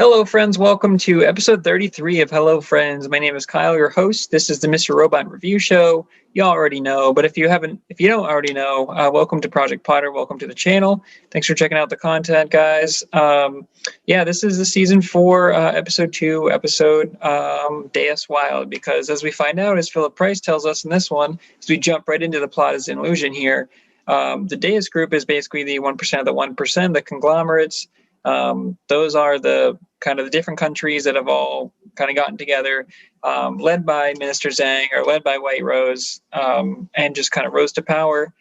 Hello, friends. Welcome to episode 33 of Hello, Friends. My name is Kyle, your host. This is the Mr. Robot Review Show. You already know, but if you don't already know, welcome to Project Potter. Welcome to the channel. Thanks for checking out the content, guys. This is the season 4, episode 2, Deus Wild, because as we find out, as Philip Price tells us in this one, as we jump right into the plot as an illusion here, the Deus group is basically the 1% of the 1%, the conglomerates. Those are the kind of the different countries that have all kind of gotten together, led by Minister Zhang or led by White Rose, and just kind of rose to power.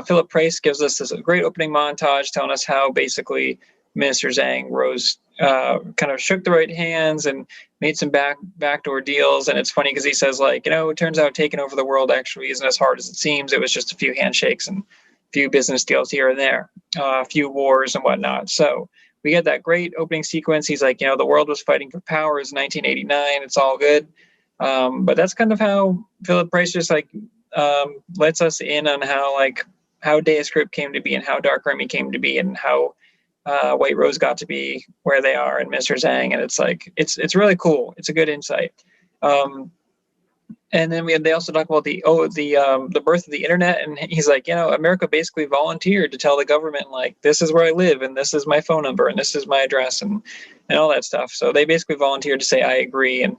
Philip Price gives us this great opening montage telling us how basically Minister Zhang rose, kind of shook the right hands and made some backdoor deals. And it's funny because he says, like, it turns out taking over the world actually isn't as hard as it seems. It was just a few handshakes and a few business deals here and there, a few wars and whatnot. So we get that great opening sequence. He's like, the world was fighting for power. It's 1989. It's all good. But that's kind of how Philip Price just lets us in on how Deus Group came to be and how Dark Army came to be and how White Rose got to be where they are and Mr. Zhang. And it's really cool. It's a good insight. And then they also talk about the birth of the internet, and he's like, America basically volunteered to tell the government, like, this is where I live and this is my phone number and this is my address and all that stuff. So they basically volunteered to say I agree and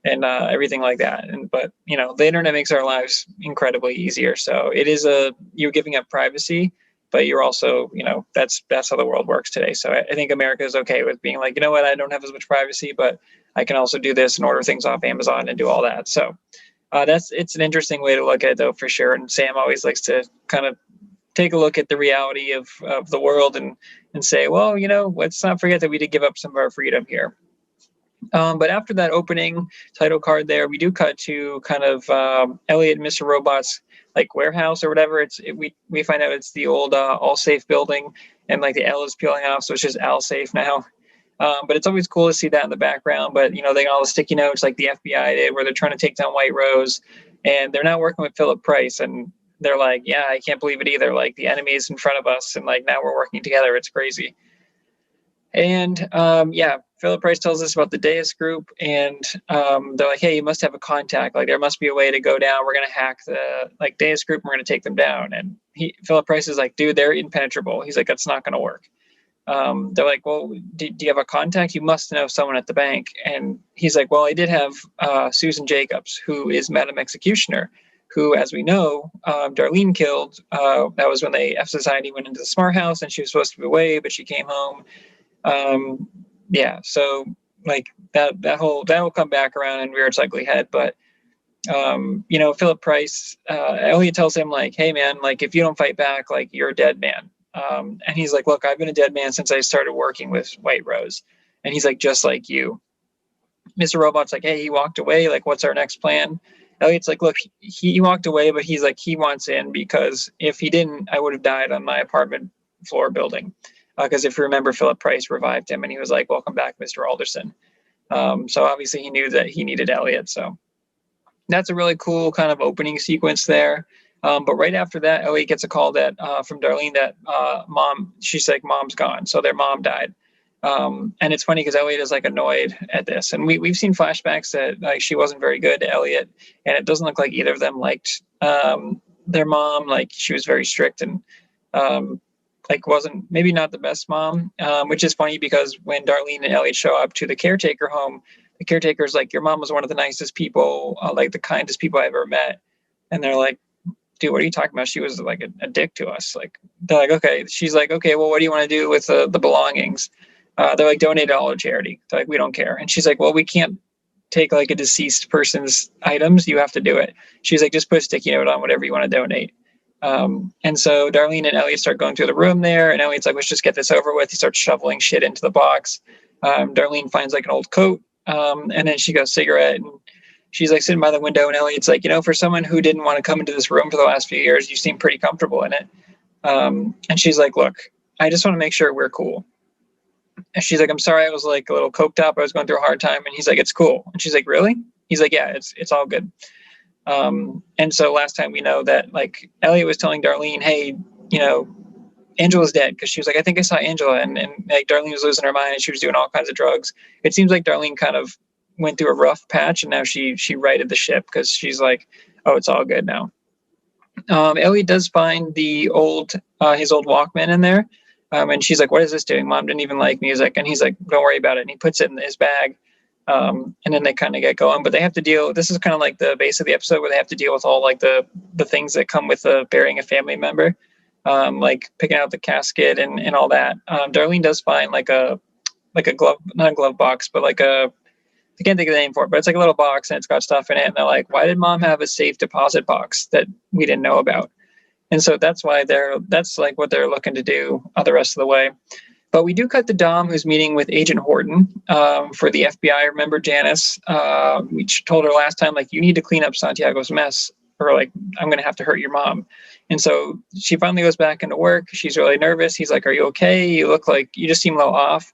everything like that. But the internet makes our lives incredibly easier. So it is you're giving up privacy, but you're also, that's how the world works today. So I think America is okay with being like, what, I don't have as much privacy, but I can also do this and order things off Amazon and do all that. So it's an interesting way to look at it, though, for sure. And Sam always likes to kind of take a look at the reality of the world and say, well, let's not forget that we did give up some of our freedom here. But after that opening title card there, we do cut to kind of Elliot and Mr. Robot's warehouse or whatever. We find out it's the old All Safe building, and the L is peeling off, so it's just Al Safe now. But it's always cool to see that in the background. But, they got all the sticky notes like the FBI did where they're trying to take down White Rose. And they're not working with Philip Price. And they're like, yeah, I can't believe it either. Like, the enemy is in front of us. And, now we're working together. It's crazy. And, Philip Price tells us about the Deus group. And they're like, hey, you must have a contact. There must be a way to go down. We're going to hack the, Deus group. And we're going to take them down. And Philip Price is like, dude, they're impenetrable. He's like, that's not going to work. They're like, well, do you have a contact? You must know someone at the bank. And he's like, well, I did have Susan Jacobs, who is Madam Executioner, who, as we know, Darlene killed. That was when the F Society went into the Smart House, and she was supposed to be away, but she came home. So that'll come back around and rear its ugly head. But Philip Price, Elliot tells him, like, hey man, if you don't fight back, you're a dead man. And he's like, look, I've been a dead man since I started working with White Rose. And he's like, just like you. Mr. Robot's like, hey, he walked away. What's our next plan? Elliot's like, look, he walked away, but he's like, he wants in because if he didn't, I would have died on my apartment floor building. Because if you remember, Philip Price revived him and he was like, welcome back, Mr. Alderson. So obviously he knew that he needed Elliot. So that's a really cool kind of opening sequence there. But right after that, Elliot gets a call that from Darlene that she's like, mom's gone. So their mom died. And it's funny because Elliot is annoyed at this. And we've seen flashbacks that she wasn't very good to Elliot. And it doesn't look like either of them liked their mom. She was very strict and wasn't maybe not the best mom, which is funny because when Darlene and Elliot show up to the caretaker home, the caretaker's like, your mom was one of the nicest people, the kindest people I ever met. And they're like, dude, what are you talking about? She was a dick to us. They're like, okay. She's like, okay, well, what do you want to do with the belongings? They're like, donate it all to charity. They're like, we don't care. And she's like, well, we can't take a deceased person's items. You have to do it. She's like, just put a sticky note on whatever you want to donate. And so Darlene and Elliot start going through the room there. And Elliot's like, let's just get this over with. He starts shoveling shit into the box. Darlene finds an old coat. And then she goes cigarette and she's sitting by the window, and Elliot's like, for someone who didn't want to come into this room for the last few years, you seem pretty comfortable in it. And she's like, look, I just want to make sure we're cool. And she's like, I'm sorry, I was a little coked up. I was going through a hard time. And he's like, it's cool. And she's like, really? He's like, yeah, it's all good. And so last time we know that Elliot was telling Darlene, hey, Angela's dead, because she was like, I think I saw Angela, and like Darlene was losing her mind and she was doing all kinds of drugs. It seems like Darlene kind of went through a rough patch, and now she righted the ship, because she's like, oh, it's all good now. Elliot does find the old his old Walkman in there, and she's like, "What is this doing? Mom didn't even like music." And he's like, "Don't worry about it." And he puts it in his bag, and then they kind of get going. But they have to deal. This is kind of like the base of the episode, where they have to deal with all like the things that come with burying a family member, like picking out the casket and all that. Darlene does find like a glove, not a glove box, but like a, I can't think of the name for it, but it's like a little box and it's got stuff in it. And they're like, why did Mom have a safe deposit box that we didn't know about? And so that's why that's like what they're looking to do the rest of the way. But we do cut to Dom, who's meeting with Agent Horton for the FBI. Remember Janice? We told her last time, like, you need to clean up Santiago's mess, or like, I'm going to have to hurt your mom. And so she finally goes back into work. She's really nervous. He's like, are you okay? You look like you just seem a little off.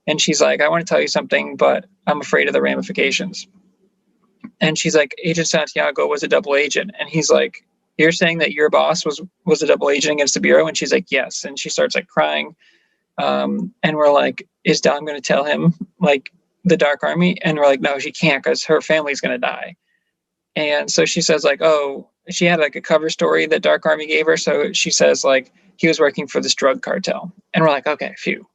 And she's like, I want to tell you something, but I'm afraid of the ramifications. And she's like, Agent Santiago was a double agent. And he's like, you're saying that your boss was a double agent against the Bureau? And she's like, yes. And she starts like crying. And we're like, is Dom going to tell him like the Dark Army? And we're like, no, she can't, because her family's going to die. And so she says like, oh, she had like a cover story that Dark Army gave her. So she says like, he was working for this drug cartel. And we're like, okay, phew.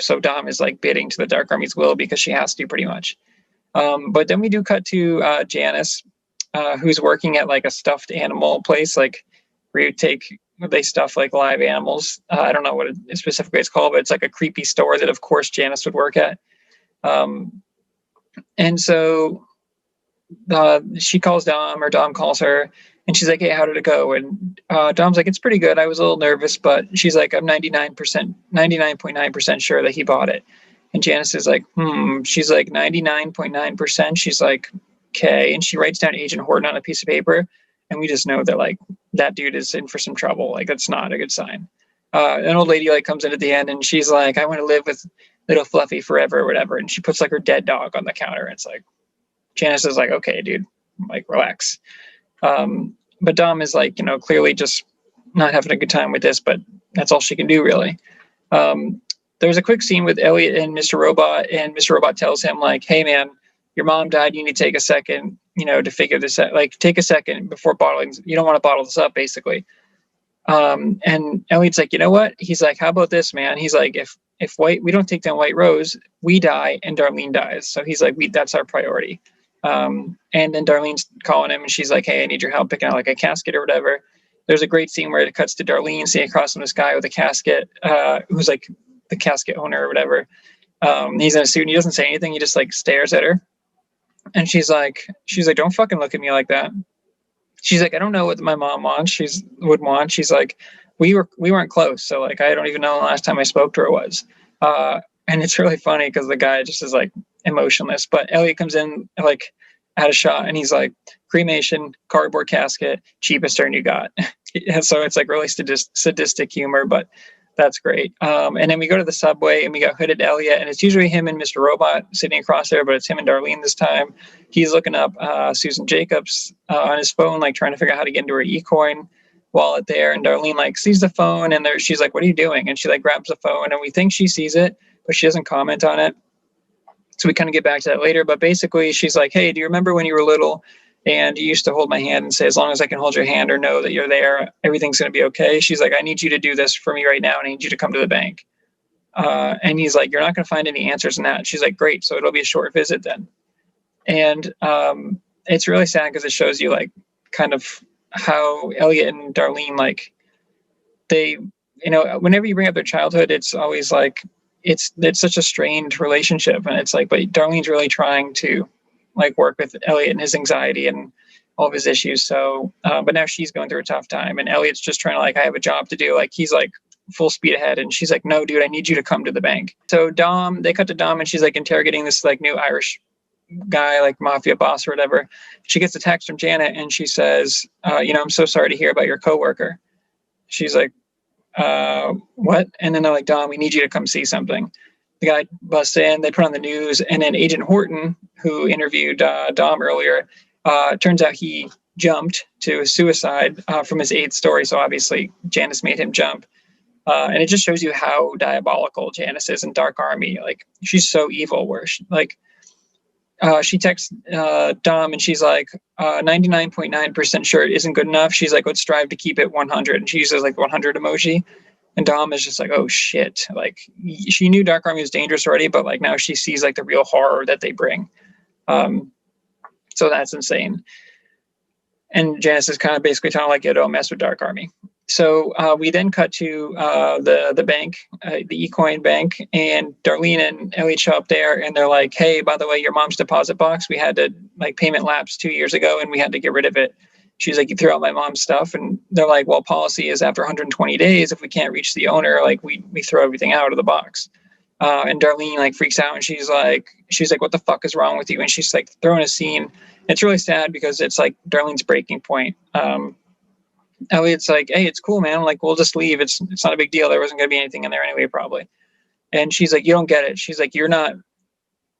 So Dom is like bidding to the Dark Army's will, because she has to pretty much. But then we do cut to Janice, who's working at like a stuffed animal place, like where they stuff like live animals. I don't know what it specifically it's called, but it's like a creepy store that, of course, Janice would work at. And so she calls Dom, or Dom calls her, and she's like, hey, how did it go? And Dom's like, it's pretty good. I was a little nervous, but she's like, I'm 99.9% sure that he bought it. And Janice is like, She's like, 99.9%. She's like, okay. And she writes down Agent Horton on a piece of paper. And we just know that like that dude is in for some trouble. Like, that's not a good sign. An old lady like comes in at the end, and she's like, I want to live with little Fluffy forever or whatever. And she puts like her dead dog on the counter. And it's like, Janice is like, okay, dude, like, relax. But Dom is like, clearly just not having a good time with this, but that's all she can do, really. There's a quick scene with Elliot and Mr. Robot, and Mr. Robot tells him like, hey man, your mom died. You need to take a second, to figure this out. Like, take a second before bottling. You don't want to bottle this up, basically. And Elliot's like, you know what? He's like, how about this, man? He's like, if we don't take down White Rose, we die and Darlene dies. So he's like, that's our priority. And then Darlene's calling him, and she's like, hey, I need your help picking out like a casket or whatever. There's a great scene where it cuts to Darlene sitting across from this guy with a casket, who's like the casket owner or whatever. He's in a suit and he doesn't say anything. He just like stares at her. And she's like, don't fucking look at me like that. She's like, I don't know what my mom wants. Would want. She's like, we weren't close. So like, I don't even know the last time I spoke to her was. And it's really funny because the guy just is like emotionless. But Elliot comes in like at a shot, and he's like, cremation, cardboard casket, cheapest turn you got. So it's like really sadistic humor, but that's great. And then we go to the subway, and we got hooded Elliot, and it's usually him and Mr. Robot sitting across there, but it's him and Darlene this time. He's looking up Susan Jacobs on his phone, like trying to figure out how to get into her eCoin wallet there. And Darlene like sees the phone, and she's like, what are you doing? And she like grabs the phone, and we think she sees it, but she doesn't comment on it. So we kind of get back to that later. But basically, she's like, hey, do you remember when you were little and you used to hold my hand and say, as long as I can hold your hand or know that you're there, everything's going to be okay? She's like, I need you to do this for me right now, and I need you to come to the bank. And he's like, you're not going to find any answers in that. And she's like, great. So it'll be a short visit then. And it's really sad because it shows you like kind of how Elliot and Darlene, like they, whenever you bring up their childhood, it's always like, it's such a strained relationship. And it's like, but Darlene's really trying to like work with Elliot and his anxiety and all of his issues. So, but now she's going through a tough time, and Elliot's just trying to like, I have a job to do. Like, he's like full speed ahead, and she's like, no, dude, I need you to come to the bank. So they cut to Dom, and she's like interrogating this like new Irish guy, like mafia boss or whatever. She gets a text from Janet, and she says, I'm so sorry to hear about your coworker. She's like, what? And then they're like, Dom, we need you to come see something. The guy busts in, they put on the news, and then Agent Horton, who interviewed Dom earlier, turns out he jumped to suicide from his AIDS story. So obviously Janice made him jump. And it just shows you how diabolical Janice is in Dark Army. Like, she's so evil, where she texts Dom, and she's like, 99.9% sure it isn't good enough. She's like, let's strive to keep it 100. And she uses like 100 emoji. And Dom is just like, oh shit. Like, she knew Dark Army was dangerous already, but like now she sees like the real horror that they bring. So that's insane. And Janice is kind of basically telling like, yo, don't mess with Dark Army. So we then cut to the bank, the eCoin bank, and Darlene and Elliot show up there, and they're like, hey, by the way, your mom's deposit box, we had to, like, payment lapse 2 years ago, and we had to get rid of it. She's like, you threw out my mom's stuff. And they're like, well, policy is after 120 days, if we can't reach the owner, like, we throw everything out of the box. And Darlene like freaks out, and she's like, what the fuck is wrong with you? And she's like throwing a scene. It's really sad because it's like Darlene's breaking point. Elliot's like, hey, it's cool, man. Like, we'll just leave. It's not a big deal. There wasn't going to be anything in there anyway, probably. And she's like, you don't get it. She's like, you're not,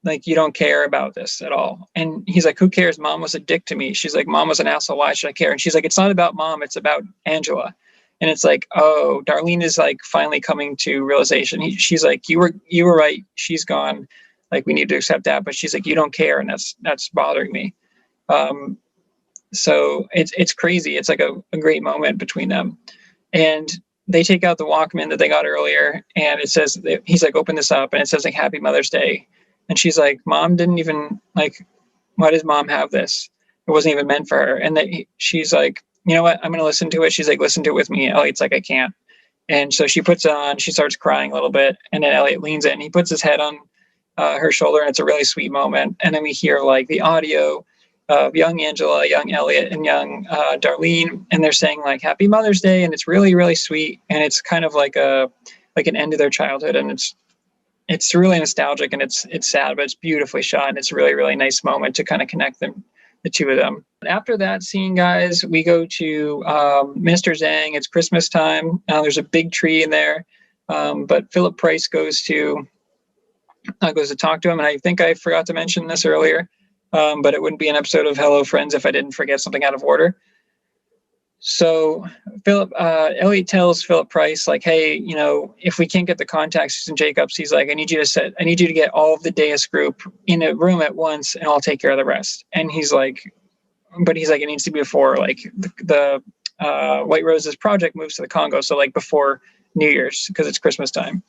like, you don't care about this at all. And he's like, who cares? Mom was a dick to me. She's like, mom was an asshole. Why should I care? And she's like, it's not about mom. It's about Angela. And it's like, oh, Darlene is like finally coming to realization. She's like, you were right. She's gone. Like, we need to accept that. But she's like, you don't care. And that's bothering me. So it's crazy. It's like a great moment between them. And they take out the Walkman that they got earlier, and it says, he's like, open this up, and it says like, Happy Mother's Day. And she's like, mom didn't even, like, why does mom have this? It wasn't even meant for her. And she's like, you know what? I'm going to listen to it. She's like, listen to it with me. Elliot's like, I can't. And so she puts it on, she starts crying a little bit. And then Elliot leans in, he puts his head on her shoulder, and it's a really sweet moment. And then we hear like the audio of young Angela, young Elliot, and young Darlene, and they're saying like Happy Mother's Day, and it's really, really sweet. And it's kind of like an end to their childhood, and it's really nostalgic, and it's sad, but it's beautifully shot, and it's a really, really nice moment to kind of connect them, the two of them. After that scene, guys, we go to Mr. Zhang. It's Christmas time. There's a big tree in there, but Philip Price goes to talk to him, and I think I forgot to mention this earlier. But it wouldn't be an episode of Hello Friends if I didn't forget something out of order. So Elliot tells Philip Price, like, hey, you know, if we can't get the contact Susan Jacobs, he's like, I need you to get all of the Deus group in a room at once, and I'll take care of the rest. And he's like, it needs to be before like the White Roses project moves to the Congo, so like before New Year's, because it's Christmas time.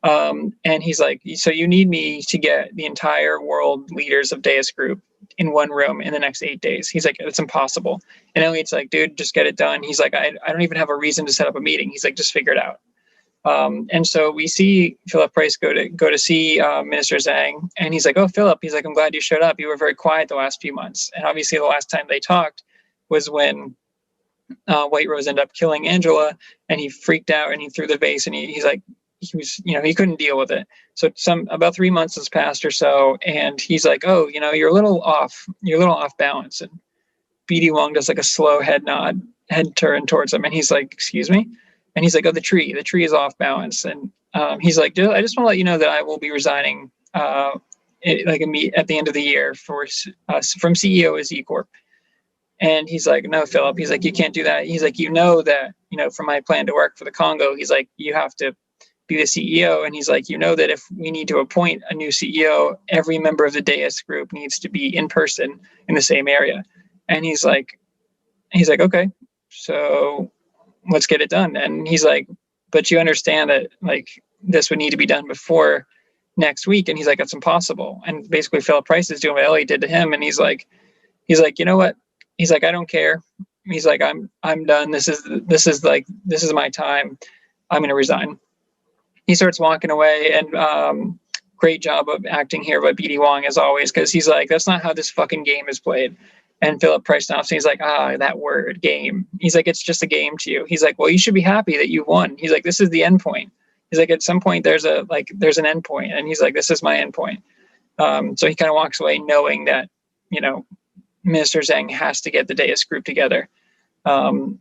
And he's like, so you need me to get the entire world leaders of Deus Group in one room in the next 8 days. He's like, it's impossible. And Elliot's like, dude, just get it done. He's like, I don't even have a reason to set up a meeting. He's like, just figure it out. And so we see Philip Price go to see Minister Zhang, and he's like, oh, Philip, he's like, I'm glad you showed up. You were very quiet the last few months. And obviously the last time they talked was when White Rose ended up killing Angela, and he freaked out and he threw the vase, and he's like, he couldn't deal with it. So about 3 months has passed or so, and he's like, oh, you're a little off balance. And BD Wong does like a slow head turn towards him, and he's like, excuse me? And he's like, oh, the tree is off balance. And he's like, I just want to let you know that I will be resigning at the end of the year from CEO as E Corp. And he's like, no, Philip. He's like, you can't do that. He's like, that, for my plan to work for the Congo, he's like, you have to be the CEO. And he's like, that if we need to appoint a new CEO, every member of the Deus group needs to be in person in the same area. And he's like, okay, so let's get it done. And he's like, but you understand that like this would need to be done before next week. And he's like, that's impossible. And basically Philip Price is doing what Elliot did to him. And he's like, you know what? He's like, I don't care. He's like, I'm done. This is my time. I'm going to resign. He starts walking away, and great job of acting here by BD Wong as always, because he's like, that's not how this fucking game is played. And Philip Price stops, and he's like, that word, game. He's like, it's just a game to you. He's like, well, you should be happy that you won. He's like, this is the end point. He's like, at some point there's an end point, and he's like, this is my end point. So he kind of walks away knowing that, Minister Zhang has to get the Deus group together. And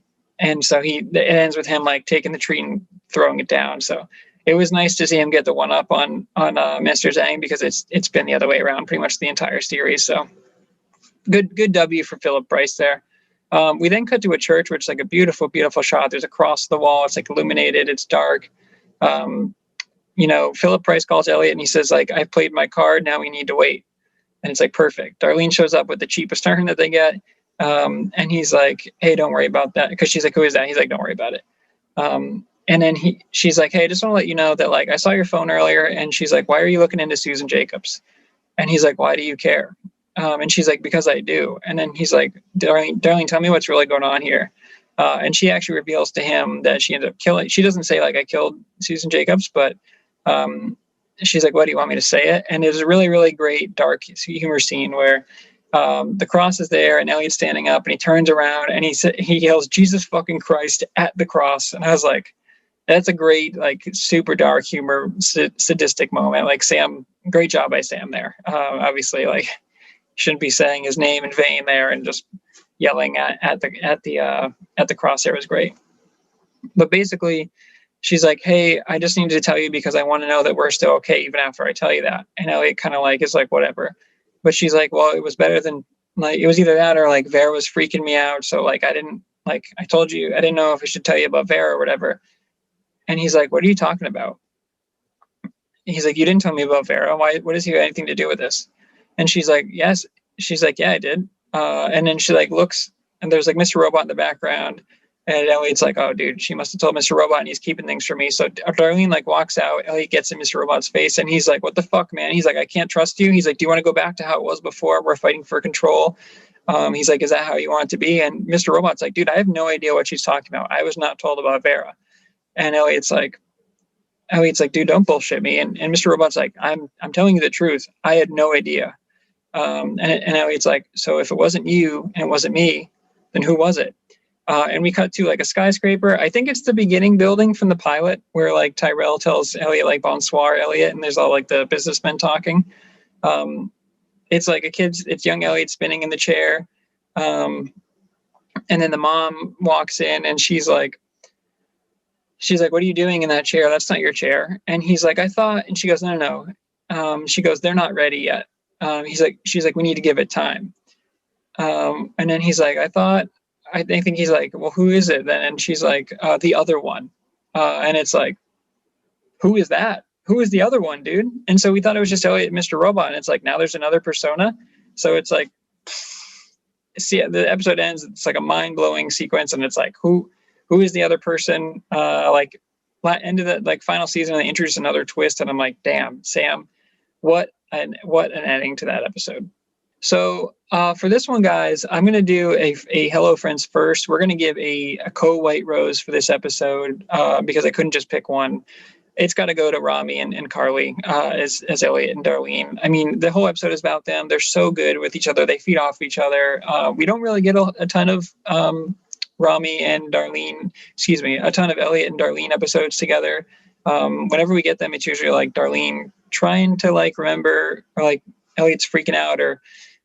so it ends with him like taking the tree and throwing it down. So it was nice to see him get the one up on Mr. Zhang, because it's been the other way around pretty much the entire series. So good W for Philip Price there. We then cut to a church, which is like a beautiful, beautiful shot. There's a cross on the wall. It's like illuminated. It's dark. Philip Price calls Elliot and he says, like, I've played my card. Now we need to wait. And it's like, perfect. Darlene shows up with the cheapest turn that they get. And he's like, hey, don't worry about that. Because she's like, who is that? He's like, don't worry about it. And then she's like, hey, I just want to let you know that, like, I saw your phone earlier. And she's like, why are you looking into Susan Jacobs? And he's like, why do you care? And she's like, because I do. And then he's like, Darlene, tell me what's really going on here. And she actually reveals to him that she ended up killing. She doesn't say, like, I killed Susan Jacobs, but she's like, what, do you want me to say it? And there's a really, really great dark humor scene where the cross is there and Elliot's standing up and he turns around and he yells, Jesus fucking Christ at the cross. And I was like, that's a great, like, super dark humor, sadistic moment. Like, Sam, great job by Sam there. Obviously, like, shouldn't be saying his name in vain there, and just yelling at the cross there was great. But basically, she's like, hey, I just needed to tell you because I want to know that we're still okay even after I tell you that. And Elliot kind of like is like, whatever. But she's like, well, it was better than, like, it was either that or, like, Vera was freaking me out. So, like, I told you, I didn't know if I should tell you about Vera or whatever. And he's like, what are you talking about? He's like, you didn't tell me about Vera. Why? What does he have anything to do with this? And she's like, yes. She's like, yeah, I did. And then she, like, looks, and there's, like, Mr. Robot in the background. And Elliot's like, oh, dude, she must have told Mr. Robot and he's keeping things from me. So Darlene, like, walks out. Elliot gets in Mr. Robot's face and he's like, what the fuck, man? He's like, I can't trust you. He's like, do you want to go back to how it was before? We're fighting for control. He's like, is that how you want it to be? And Mr. Robot's like, dude, I have no idea what she's talking about. I was not told about Vera. And Elliot's like, dude, don't bullshit me. And Mr. Robot's like, I'm telling you the truth. I had no idea. And Elliot's like, so if it wasn't you and it wasn't me, then who was it? And we cut to, like, a skyscraper. I think it's the beginning building from the pilot where, like, Tyrell tells Elliot, like, bonsoir, Elliot, and there's all, like, the businessmen talking. It's like it's young Elliot spinning in the chair. And then the mom walks in and she's like, what are you doing in that chair? That's not your chair. And he's like, I thought, and she goes, no. She goes, they're not ready yet. She's like, we need to give it time. And then he's like, I think he's like, well, who is it then? And she's like, the other one. And it's like, who is that? Who is the other one, dude? And so we thought it was just Elliot and Mr. Robot. And it's like, now there's another persona. So it's like, see, the episode ends. It's like a mind-blowing sequence. And it's like, who is the other person? Like, end of the, like, final season, they introduce another twist. And I'm like, damn, Sam, what an ending to that episode. So for this one, guys, I'm going to do a Hello Friends first. We're going to give a co-white rose for this episode because I couldn't just pick one. It's got to go to Rami and Carly as Elliot and Darlene. I mean, the whole episode is about them. They're so good with each other. They feed off each other. We don't really get a ton of Rami and Darlene, a ton of Elliot and Darlene episodes together. Whenever we get them, it's usually like Darlene trying to, like, remember, or like Elliot's freaking out, or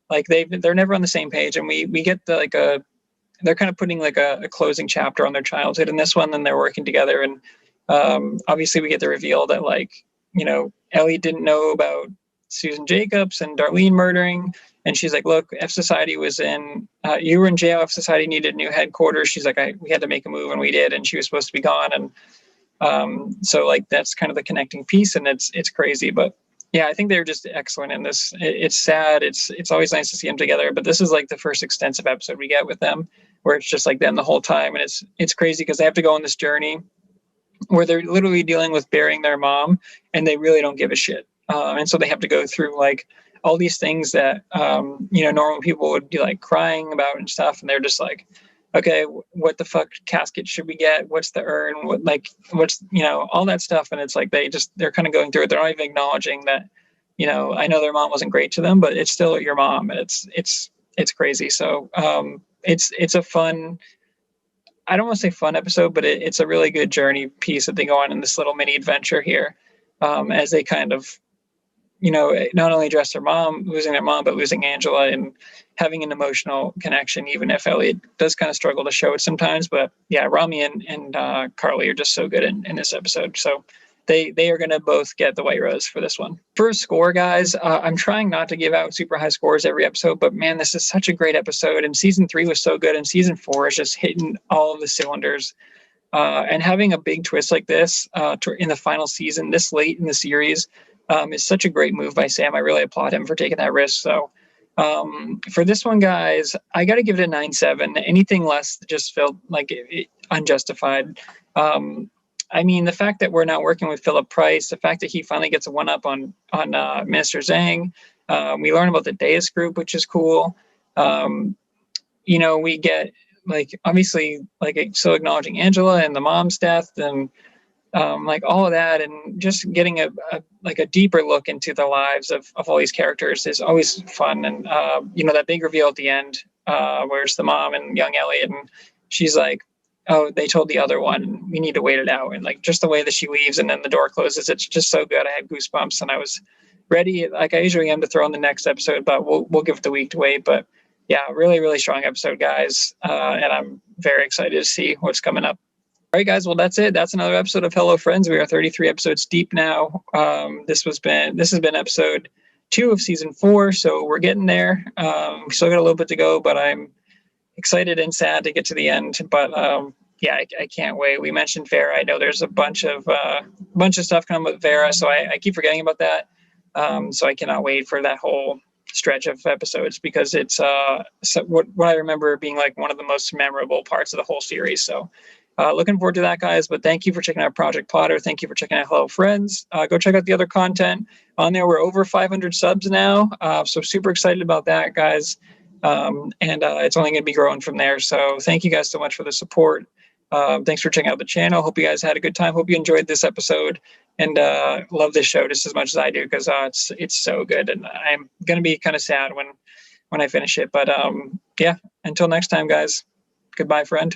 like they're never on the same page. And we get they're kind of putting, like, a closing chapter on their childhood in this one, and they're working together. And obviously we get the reveal that, like, Elliot didn't know about Susan Jacobs and Darlene murdering. And she's like, look, F Society was you were in jail. F Society needed new headquarters. She's like, we had to make a move, and we did. And she was supposed to be gone. And so, like, that's kind of the connecting piece, and it's crazy. But yeah, I think they're just excellent in this. It's sad. It's always nice to see them together. But this is, like, the first extensive episode we get with them, where it's just like them the whole time. And it's crazy because they have to go on this journey where they're literally dealing with burying their mom, and they really don't give a shit. And so they have to go through, like, all these things that normal people would be, like, crying about and stuff, and they're just like, okay, what the fuck casket should we get? What's the urn? What's all that stuff. And it's like they're kind of going through it. They're not even acknowledging that, I know their mom wasn't great to them, but it's still your mom, and it's crazy. So it's a fun, I don't want to say fun episode, but it's a really good journey piece that they go on in this little mini adventure here, as they kind of, not only address their mom, losing their mom, but losing Angela and having an emotional connection, even if Elliot does kind of struggle to show it sometimes. But yeah, Rami and Carly are just so good in this episode. So they are going to both get the White Rose for this one. For score, guys, I'm trying not to give out super high scores every episode, but man, this is such a great episode. And season 3 was so good, and season 4 is just hitting all of the cylinders. And having a big twist like this in the final season, this late in the series, is such a great move by Sam. I really applaud him for taking that risk. So for this one, guys, I got to give it a 9.7. Anything less just felt like unjustified. I mean, the fact that we're not working with Philip Price, the fact that he finally gets a one-up on Minister Zhang. We learn about the Deus group, which is cool. We get, like, obviously, like, so acknowledging Angela and the mom's death, and like all of that, and just getting a deeper look into the lives of all these characters is always fun. And that big reveal at the end, where it's the mom and young Elliot, and she's like, oh, they told the other one, we need to wait it out. And like just the way that she leaves and then the door closes, it's just so good. I had goosebumps, and I was ready, like I usually am, to throw in the next episode, but we'll give it the week to wait. But yeah, really, really strong episode, guys. And I'm very excited to see what's coming up. All right, guys. Well, that's it. That's another episode of Hello Friends. We are 33 episodes deep now. This has been episode 2 of season 4. So we're getting there. We still got a little bit to go, but I'm excited and sad to get to the end. But yeah, I can't wait. We mentioned Vera. I know there's a bunch of stuff coming with Vera, so I keep forgetting about that. So I cannot wait for that whole stretch of episodes, because it's what I remember being like one of the most memorable parts of the whole series. So looking forward to that, guys. But thank you for checking out Project Potter. Thank you for checking out Hello Friends. Go check out the other content on there. We're over 500 subs now, so super excited about that, guys. And it's only going to be growing from there. So thank you guys so much for the support. Thanks for checking out the channel. Hope you guys had a good time. Hope you enjoyed this episode, and love this show just as much as I do, because it's so good. And I'm going to be kind of sad when I finish it. But yeah, until next time, guys. Goodbye, friend.